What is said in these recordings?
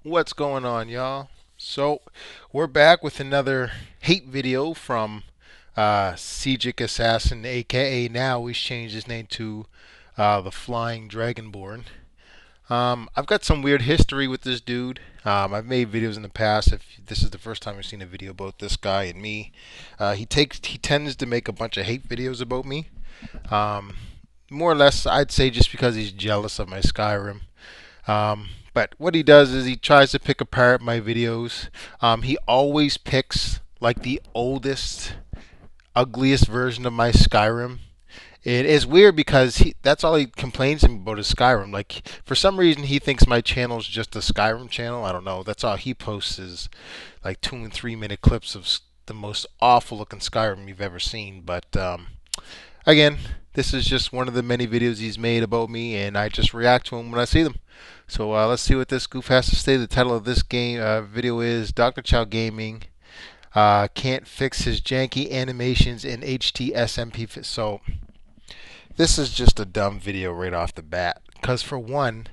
What's going on, y'all? So, we're back with another hate video from Sejic Assassin, aka now he's changed his name to the Flying Dragonborn. I've got some weird history with this dude. I've made videos in the past. If this is the first time you've seen a video about this guy and me, he tends to make a bunch of hate videos about me. Um, More or less, I'd say just because he's jealous of my Skyrim. But what he does is he tries to pick apart my videos. He always picks like the oldest, ugliest version of my Skyrim. It is weird because that's all he complains to me about is Skyrim. Like, for some reason, he thinks my channel is just a Skyrim channel. I don't know. That's all he posts is like 2 and 3 minute clips of the most awful looking Skyrim you've ever seen. But again, this is just one of the many videos he's made about me, and I just react to him when I see them. So let's see what this goof has to say. The title of this game video is Dr. Chow Gaming can't fix his janky animations in HTSMP. So this is just a dumb video right off the bat. Because for one,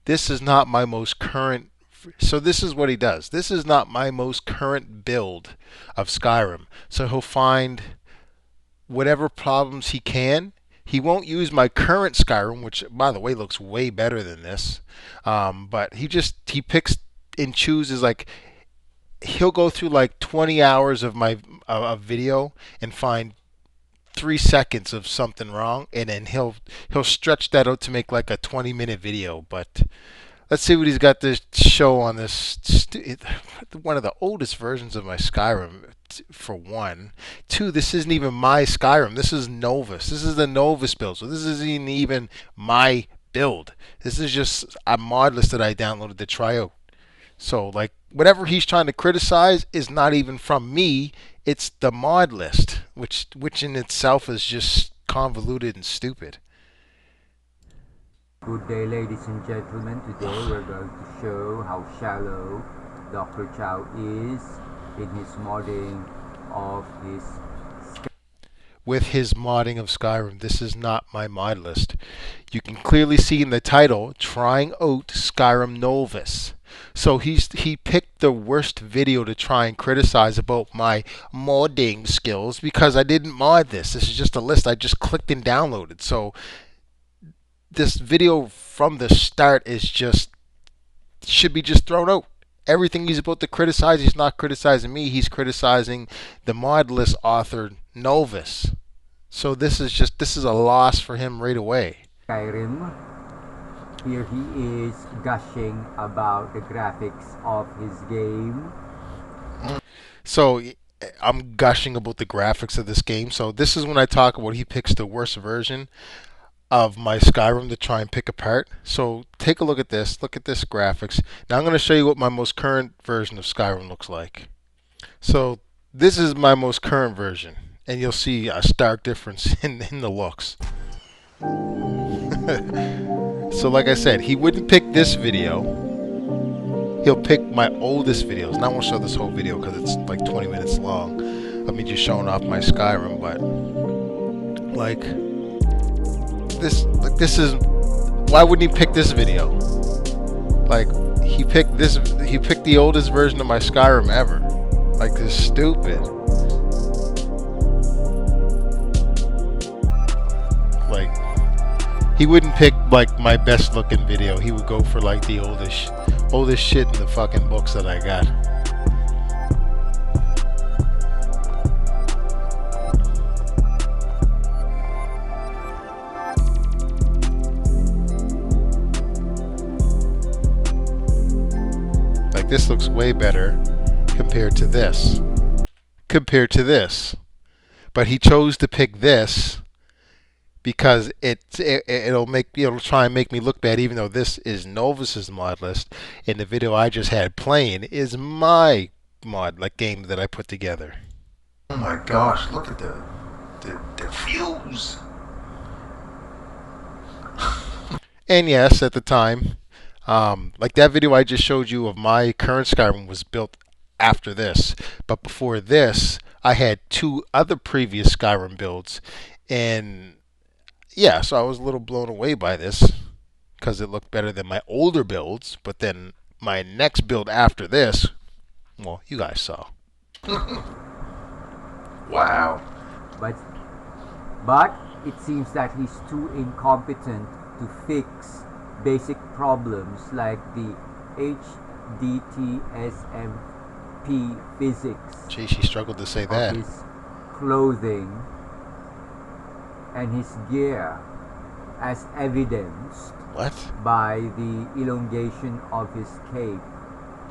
this is not my most current. So this is what he does. This is not my most current build of Skyrim. So he'll find whatever problems he can. He won't use my current Skyrim, which, by the way, looks way better than this. But he picks and chooses, like, he'll go through like 20 hours of my video and find 3 seconds of something wrong, and then he'll stretch that out to make like a 20-minute video. But let's see what he's got to show on this. One of the oldest versions of my Skyrim, for one. Two, this isn't even my Skyrim. This is Novus. This is the Novus build. So this isn't even my build. This is just a mod list that I downloaded to try out. So, like, whatever he's trying to criticize is not even from me. It's the mod list, which in itself is just convoluted and stupid. Good day, ladies and gentlemen. Today we're going to show how shallow Dr. Chow is in his modding of his With his modding of Skyrim, this is not my mod list. You can clearly see in the title, Trying Out Skyrim Novus. So he picked the worst video to try and criticize about my modding skills because I didn't mod this. This is just a list I just clicked and downloaded. So this video from the start is just should be just thrown out. Everything he's about to criticize, he's not criticizing me. He's criticizing the mod list author Novus. So this is a loss for him right away. Skyrim. Here he is gushing about the graphics of his game. So I'm gushing about the graphics of this game. So this is when I talk about he picks the worst version of my Skyrim to try and pick apart. So take a look at this. Look at this graphics. Now I'm going to show you what my most current version of Skyrim looks like. So this is my most current version, and you'll see a stark difference in the looks. So like I said, he wouldn't pick this video. He'll pick my oldest videos. And I won't show this whole video because it's like 20 minutes long of me just showing off my Skyrim. But like this is, why wouldn't he pick this video? Like he picked the oldest version of my Skyrim ever. Like, this is stupid. Like, he wouldn't pick like my best looking video. He would go for like the oldest shit in the fucking books that I got. Like, this looks way better compared to this. But he chose to pick this because it'll try and make me look bad, even though this is Novus's mod list, and the video I just had playing is my mod like game that I put together. Oh my gosh, look at the views. And yes, at the time, like that video I just showed you of my current Skyrim was built after this. But before this, I had 2 other previous Skyrim builds, and yeah, so I was a little blown away by this because it looked better than my older builds. But then my next build after this, well, you guys saw. Wow. But it seems that he's too incompetent to fix basic problems like the HDTSMP physics Gee, she struggled to say of that. his clothing and his gear, as evidenced What? by the elongation of his cape.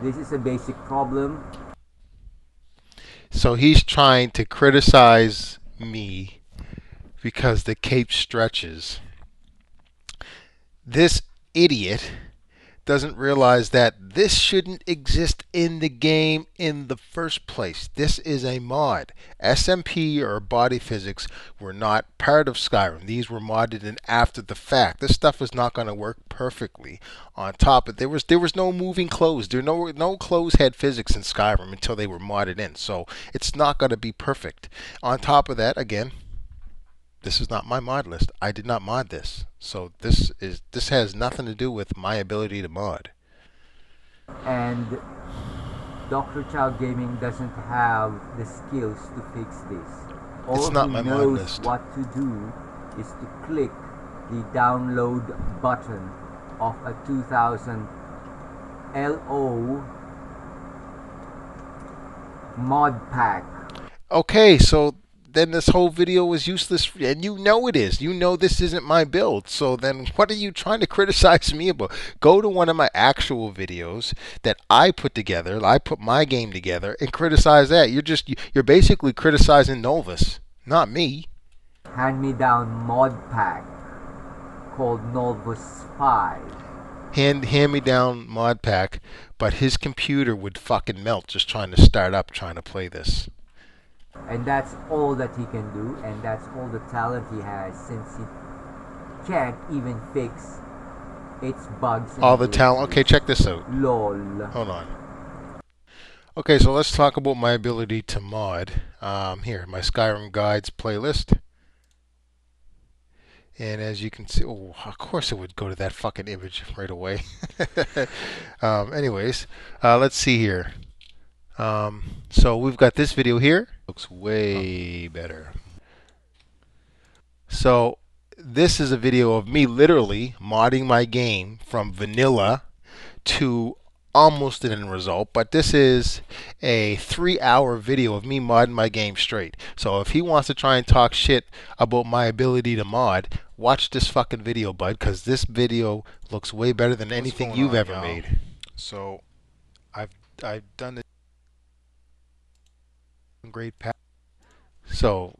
This is a basic problem. So he's trying to criticize me because the cape stretches. This idiot doesn't realize that this shouldn't exist in the game in the first place. This is a mod. SMP or body physics were not part of Skyrim. These were modded in after the fact. This stuff is not going to work perfectly. On top of it, there was no moving clothes. No clothes had physics in Skyrim until they were modded in. So it's not going to be perfect. On top of that, again, this is not my mod list. I did not mod this. So this has nothing to do with my ability to mod. And Dr. Chow Gaming doesn't have the skills to fix this. All It's not he my mod knows list. what to do is to click the download button of a 2000 LO mod pack. Okay, so then this whole video was useless, and you know it is. You know this isn't my build. So then what are you trying to criticize me about? Go to one of my actual videos that I put together. I put my game together and criticize that. You're basically criticizing Novus, not me. Hand-me-down mod pack called Novus 5. Hand me down mod pack, but his computer would fucking melt just trying to start up trying to play this. And that's all that he can do, and that's all the talent he has, since he can't even fix its bugs. All the talent. Okay, check this out. LOL. Hold on. Okay, so let's talk about my ability to mod. Here, my Skyrim Guides playlist. And as you can see, oh, of course it would go to that fucking image right away. Anyways, let's see here. So we've got this video here. Looks way better. So this is a video of me literally modding my game from vanilla to almost an end result, but this is a 3-hour video of me modding my game straight. So if he wants to try and talk shit about my ability to mod, watch this fucking video, bud, because this video looks way better than anything you've ever made. So I've done this great path. So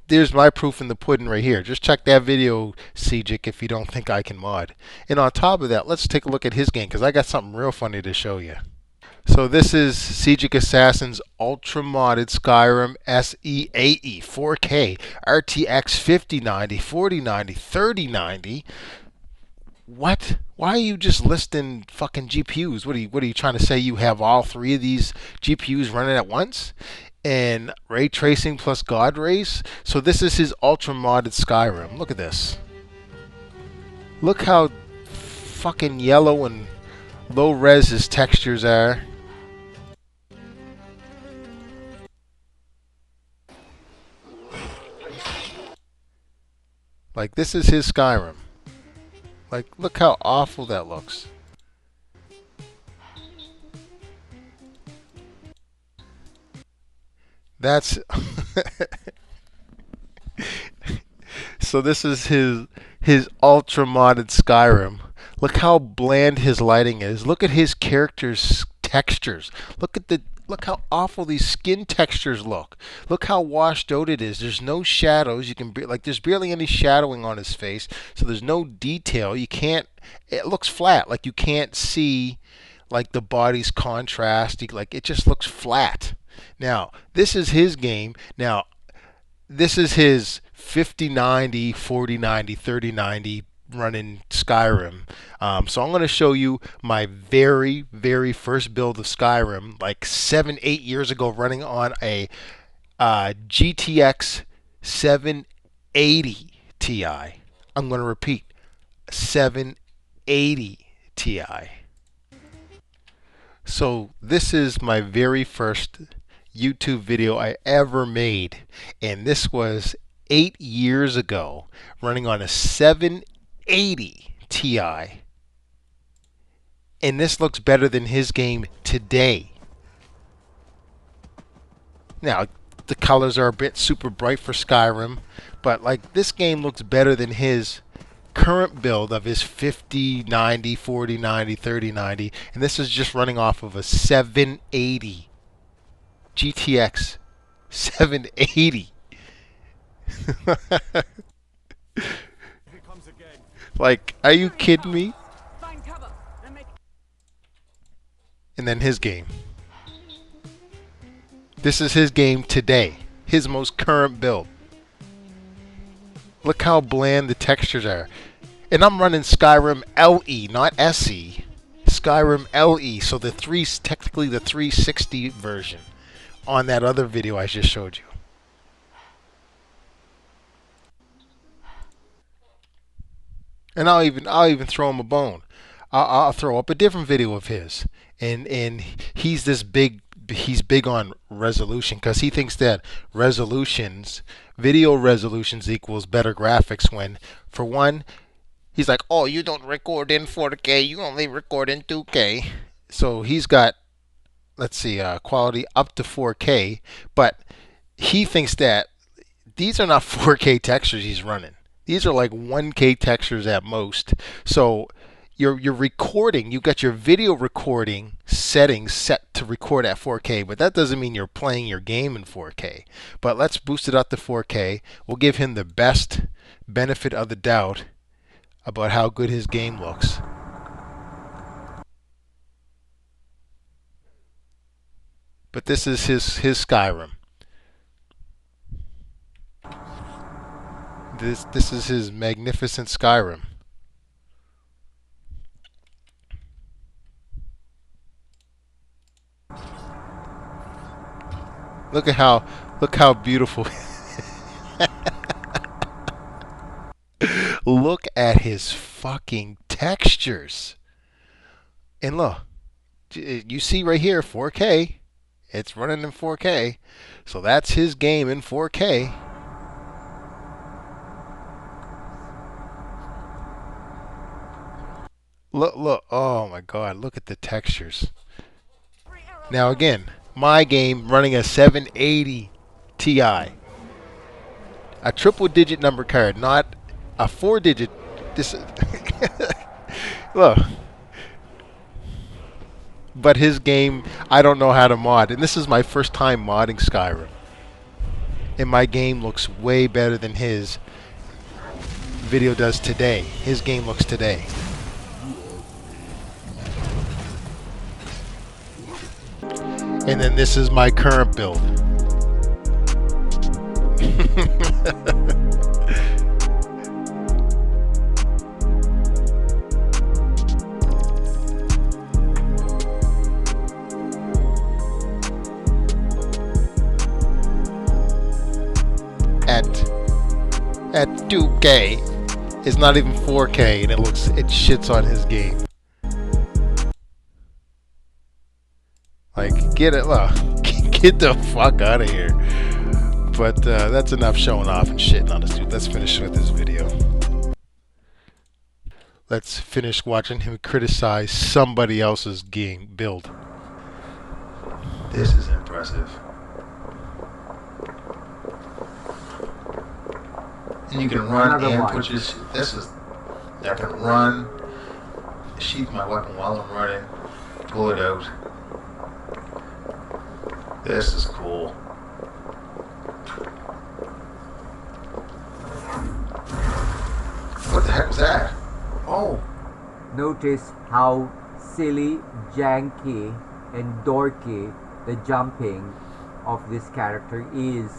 there's my proof in the pudding right here. Just check that video, Cjic, if you don't think I can mod. And on top of that, let's take a look at his game, because I got something real funny to show you. So this is Cjic Assassin's ultra modded Skyrim SEAE 4K RTX 5090, 4090, 3090. What? Why are you just listing fucking GPUs? What are you trying to say? You have all three of these GPUs running at once? And ray tracing plus God rays? So this is his ultra modded Skyrim. Look at this. Look how fucking yellow and low res his textures are. Like, this is his Skyrim. Like, look how awful that looks. That's so this is his ultra modded Skyrim. Look how bland his lighting is. Look at his character's textures. Look how awful these skin textures look. Look how washed out it is. There's no shadows. There's barely any shadowing on his face. So there's no detail. It looks flat. Like you can't see like the body's contrast. It just looks flat. Now, this is his game. Now, this is his 5090, 4090, 3090 running Skyrim. So I'm going to show you my very, very first build of Skyrim, like 7-8 years ago, running on a GTX 780 Ti. I'm going to repeat, 780 Ti. So this is my very first YouTube video I ever made, and this was 8 years ago, running on a 780 Ti. And this looks better than his game today. Now, the colors are a bit super bright for Skyrim, but like this game looks better than his current build of his 50, 90, 40, 90, 30, 90, and this is just running off of a 780 GTX 780. Like, are you kidding me? And then his game. This is his game today. His most current build. Look how bland the textures are. And I'm running Skyrim LE, not SE. Skyrim LE, so technically the 360 version on that other video I just showed you. And I'll even throw him a bone. I'll throw up a different video of his, and he's big on resolution because he thinks that video resolutions equals better graphics, when for one, he's like, oh, you don't record in 4K, you only record in 2K. So he's got, let's see, quality up to 4K, but he thinks that these are not 4K textures he's running. These are like 1K textures at most. So you're recording, you got your video recording settings set to record at 4K, but that doesn't mean you're playing your game in 4K. But let's boost it up to 4K. We'll give him the best benefit of the doubt about how good his game looks. But this is his Skyrim. This is his magnificent Skyrim. Look how beautiful. Look at his fucking textures. And look, you see right here, 4K. It's running in 4K. So that's his game in 4K. Look, oh my god, look at the textures. Now again, my game running a 780 Ti. A triple digit number card, not a 4-digit. This look. But his game, I don't know how to mod, and this is my first time modding Skyrim. And my game looks way better than his video does today. His game looks today. And then this is my current build. At 2K, it's not even 4K, and it shits on his game. Like, get the fuck out of here. But that's enough showing off and shitting on this dude. Let's finish with this video. Let's finish watching him criticize somebody else's game build. This is impressive. And you can run and put your. I can run, sheath my weapon while I'm running, pull it out. This is cool. What the heck was that? Oh. Notice how silly, janky, and dorky the jumping of this character is.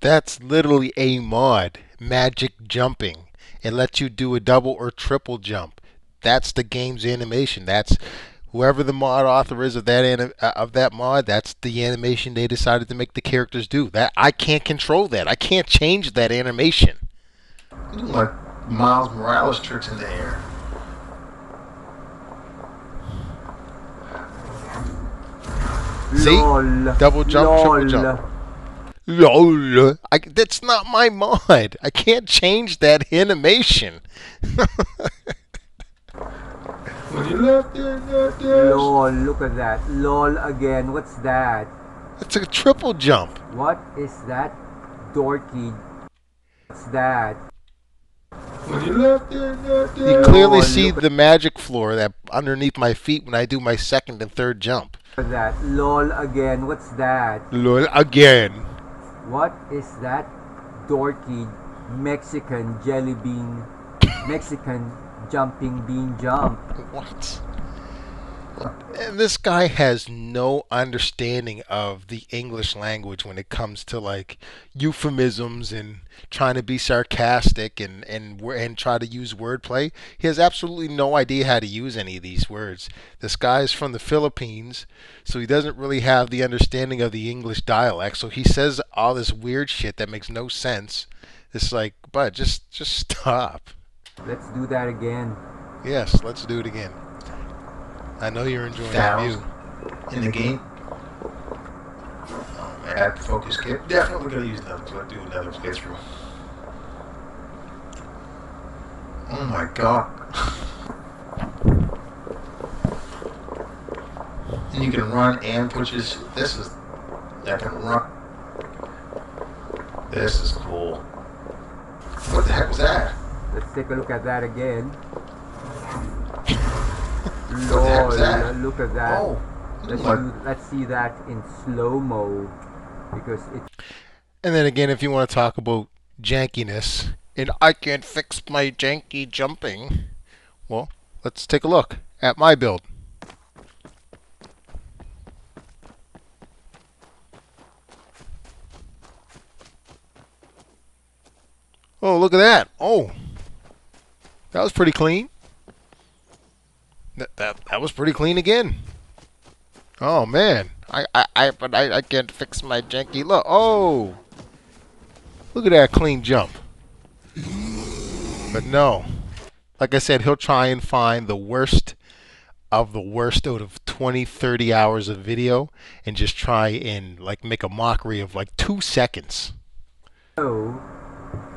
That's literally a mod, magic jumping. It lets you do a double or triple jump. That's the game's animation. That's whoever the mod author is of that mod. That's the animation they decided to make the characters do. That I can't control that. I can't change that animation. You do like Miles Morales tricks in the air. See? LOL. Double jump, triple LOL. jump. LOL. That's not my mod. I can't change that animation. When you left there, LOL. Look at that. LOL again. What's that? It's a triple jump. What is that? Dorky. What's that? when you left there, You clearly LOL, see look the magic floor that underneath my feet when I do my second and third jump. at that. LOL again. What's that? LOL again. What is that? Dorky Mexican jelly bean. Mexican jumping bean jump. What? And this guy has no understanding of the English language when it comes to like euphemisms and trying to be sarcastic and try to use wordplay. He has absolutely no idea how to use any of these words. This guy is from the Philippines, so he doesn't really have the understanding of the English dialect. So he says all this weird shit that makes no sense. It's like, bud, just stop. Let's do that again. Yes, let's do it again. I know you're enjoying that view. in the game. Oh man, that focus kit. Definitely gonna use another to do another playthrough. Oh my god. And you can run and pushes. This is. I can run. This is cool. What the heck was that? Let's take a look at that again. What the heck was that? Lol, look at that. Oh. Let's see that in slow-mo because it's And then again, if you want to talk about jankiness, and I can't fix my janky jumping, well, let's take a look at my build. Oh, look at that. Oh, that was pretty clean. That was pretty clean again. Oh man, I can't fix my janky look. Oh, look at that clean jump. But no, like I said, he'll try and find the worst of the worst out of 20, 30 hours of video and just try and like make a mockery of like 2 seconds. so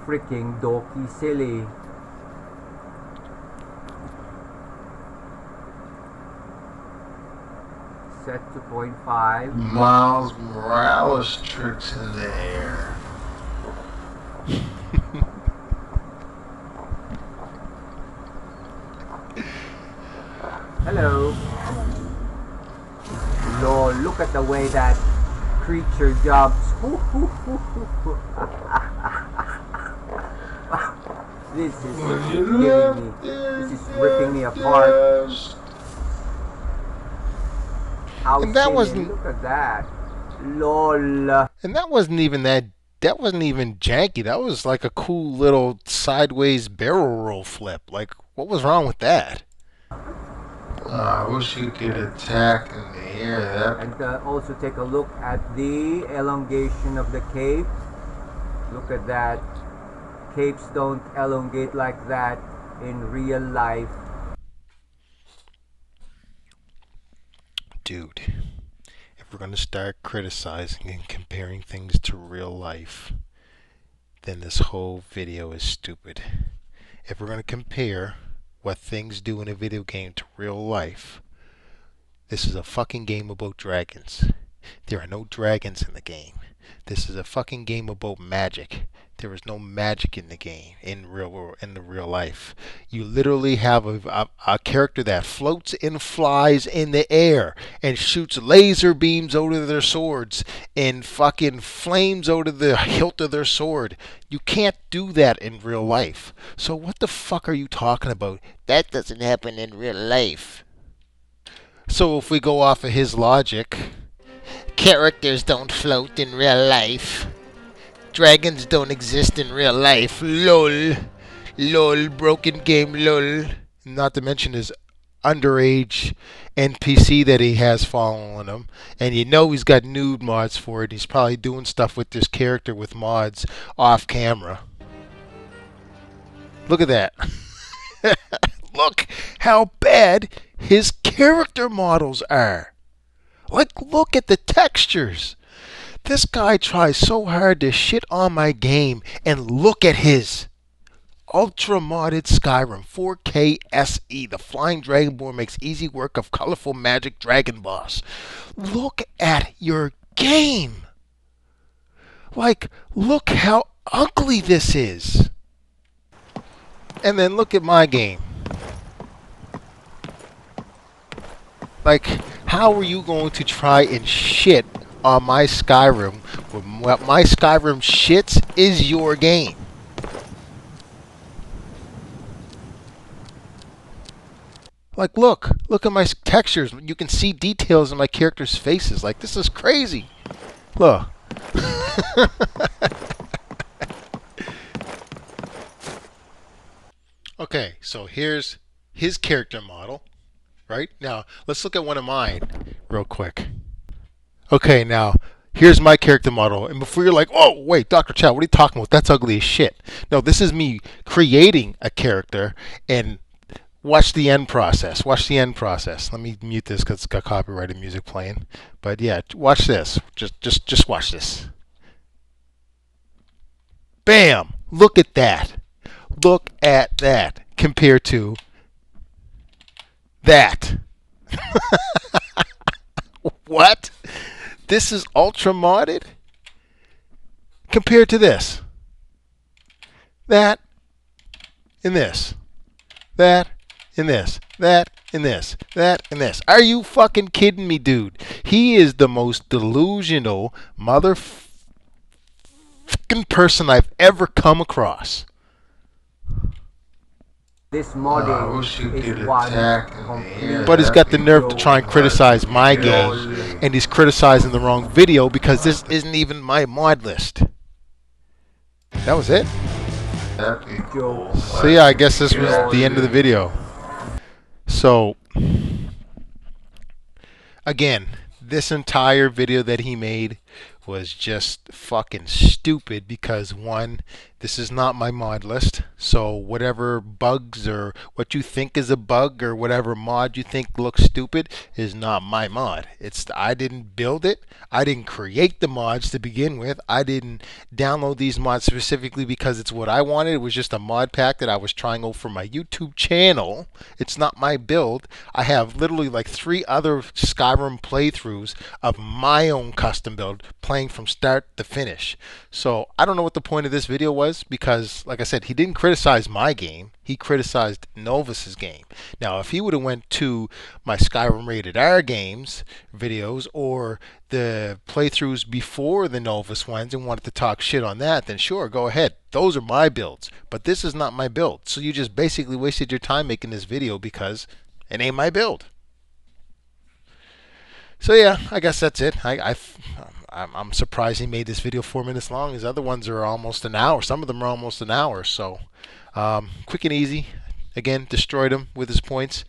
freaking dorky silly. Set to 0.5. Miles Morales tricks in the air. Hello. Lol, look at the way that creature jumps. This is giving me, this is ripping me apart. How And that silly. wasn't- Look at that. Lol. And that wasn't even janky. That was like a cool little sideways barrel roll flip. Like, what was wrong with that? I wish you could attack in the air. That And also take a look at the elongation of the cape. Look at that. Capes don't elongate like that in real life. Dude, if we're going to start criticizing and comparing things to real life, then this whole video is stupid. If we're going to compare what things do in a video game to real life, this is a fucking game about dragons. There are no dragons in the game. This is a fucking game about magic. There is no magic in the game in the real life. You literally have a character that floats and flies in the air and shoots laser beams out of their swords and fucking flames out of the hilt of their sword. You can't do that in real life. So what the fuck are you talking about? That doesn't happen in real life. So if we go off of his logic, characters don't float in real life. Dragons don't exist in real life. LOL. LOL. Broken game. LOL. Not to mention his underage NPC that he has following him. And you know he's got nude mods for it. He's probably doing stuff with this character with mods off camera. Look at that. Look how bad his character models are. Like, look at the textures. This guy tries so hard to shit on my game, and look at his. Ultra modded Skyrim 4K SE. The Flying Dragonborn makes easy work of colorful magic dragon boss. Look at your game. Like, look how ugly this is. And then look at my game. Like, how are you going to try and shit on my Skyrim when what my Skyrim shits is your game? Like, look at my textures. You can see details in my characters' faces. Like, this is crazy. Look. Okay, so here's his character model. Right? Now, let's look at one of mine real quick. Okay, now, here's my character model. And before you're like, oh, wait, Dr. Chow, what are you talking about? That's ugly as shit. No, this is me creating a character, and watch the end process. Watch the end process. Let me mute this because it's got copyrighted music playing. But yeah, watch this. Just watch this. Bam! Look at that. Look at that compared to that. What? This is ultra modded compared to this. That and this. That and this. That and this. That and this. Are you fucking kidding me, dude? He is the most delusional motherfucking person I've ever come across. This modding is one complete. But he's got the nerve to try and criticize my game, and he's criticizing the wrong video because this isn't even my mod list. That was it. So yeah, I guess this was the end of the video. So again, this entire video that he made was just fucking stupid because one, this is not my mod list, so whatever bugs or what you think is a bug or whatever mod you think looks stupid is not my mod. I didn't build it. I didn't create the mods to begin with. I didn't download these mods specifically because it's what I wanted. It was just a mod pack that I was trying out for my YouTube channel. It's not my build. I have literally like 3 other Skyrim playthroughs of my own custom build playing from start to finish. So I don't know what the point of this video was because, like I said, he didn't criticize my game. He criticized Novus's game. Now, if he would have went to my Skyrim Rated R games videos or the playthroughs before the Novus ones and wanted to talk shit on that, then sure, go ahead. Those are my builds. But this is not my build. So you just basically wasted your time making this video because it ain't my build. So yeah, I guess that's it. I'm surprised he made this video 4 minutes long. His other ones are almost an hour. Some of them are almost an hour. So quick and easy. Again, destroyed him with his points.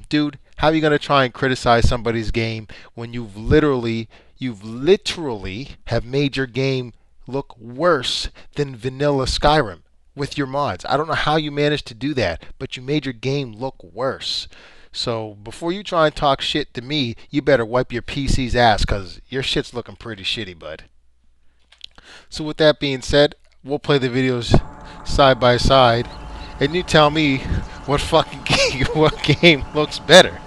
Dude, how are you going to try and criticize somebody's game when you've literally have made your game look worse than vanilla Skyrim with your mods? I don't know how you managed to do that, but you made your game look worse. So before you try and talk shit to me, you better wipe your PC's ass because your shit's looking pretty shitty, bud. So with that being said, we'll play the videos side by side, and you tell me what fucking game, what game looks better.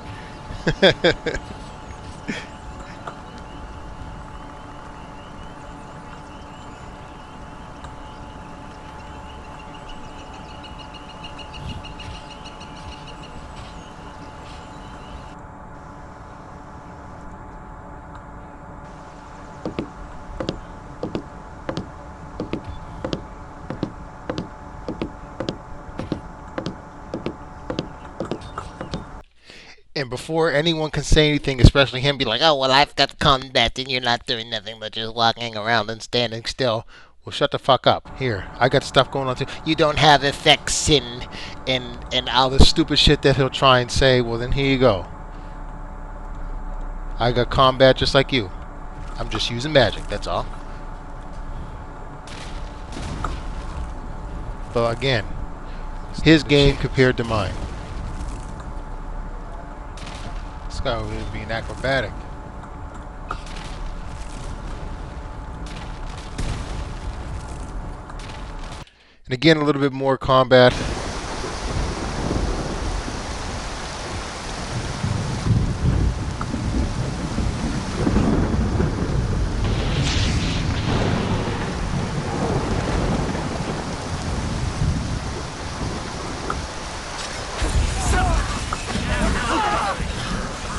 And before anyone can say anything, especially him, be like, oh, well, I've got combat and you're not doing nothing but just walking around and standing still. Well, shut the fuck up. Here, I got stuff going on too. You don't have effects and all the stupid shit that he'll try and say. Well, then here you go. I got combat just like you. I'm just using magic, that's all. But again, his game compared to mine. This guy over here being acrobatic. And again, a little bit more combat.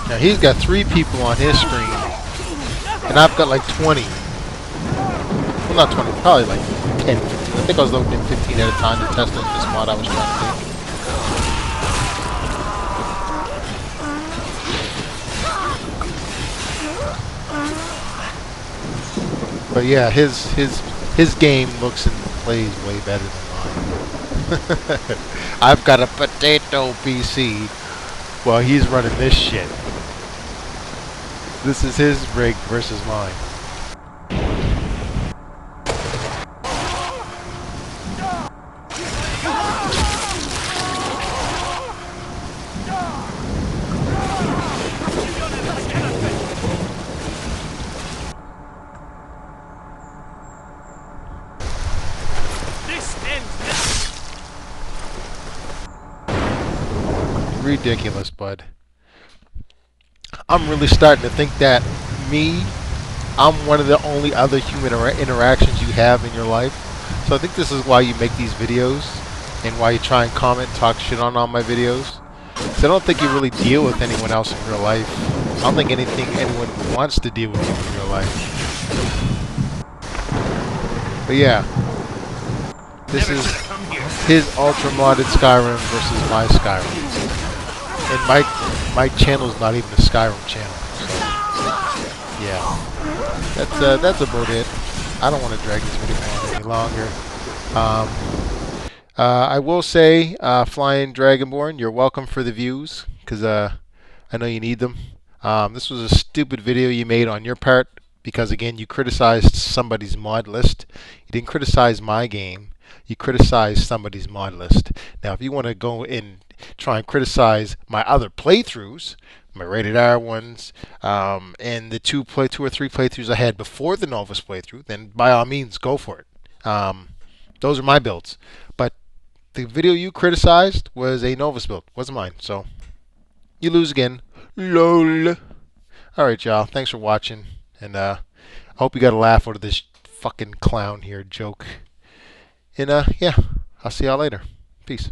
Now he's got 3 people on his screen, and I've got like 20. Well, not 20, probably like 10, 15. I think I was loading in 15 at a time to test out this mod I was trying to do. But yeah, his game looks and plays way better than mine. I've got a potato PC while he's running this shit. This is his rig versus mine. Ridiculous, bud. I'm really starting to think that I'm one of the only other human interactions you have in your life. So I think this is why you make these videos and why you try and comment, talk shit on all my videos. So I don't think you really deal with anyone else in real life. I don't think anyone wants to deal with you in real life. But yeah, this is his ultra modded Skyrim versus my Skyrim. And my channel's not even a Skyrim channel. So yeah, that's about it. I don't want to drag this video on any longer. I will say, Flying Dragonborn, you're welcome for the views, because I know you need them. This was a stupid video you made on your part, because again, you criticized somebody's mod list. You didn't criticize my game. You criticized somebody's mod list. Now, if you want to go and try and criticize my other playthroughs, my rated R ones, and the two or three playthroughs I had before the Novus playthrough, then by all means, go for it. Those are my builds. But the video you criticized was a Novus build. Wasn't mine. So, you lose again. LOL. Alright, y'all. Thanks for watching. And I hope you got a laugh out of this fucking clown here joke. And yeah, I'll see y'all later. Peace.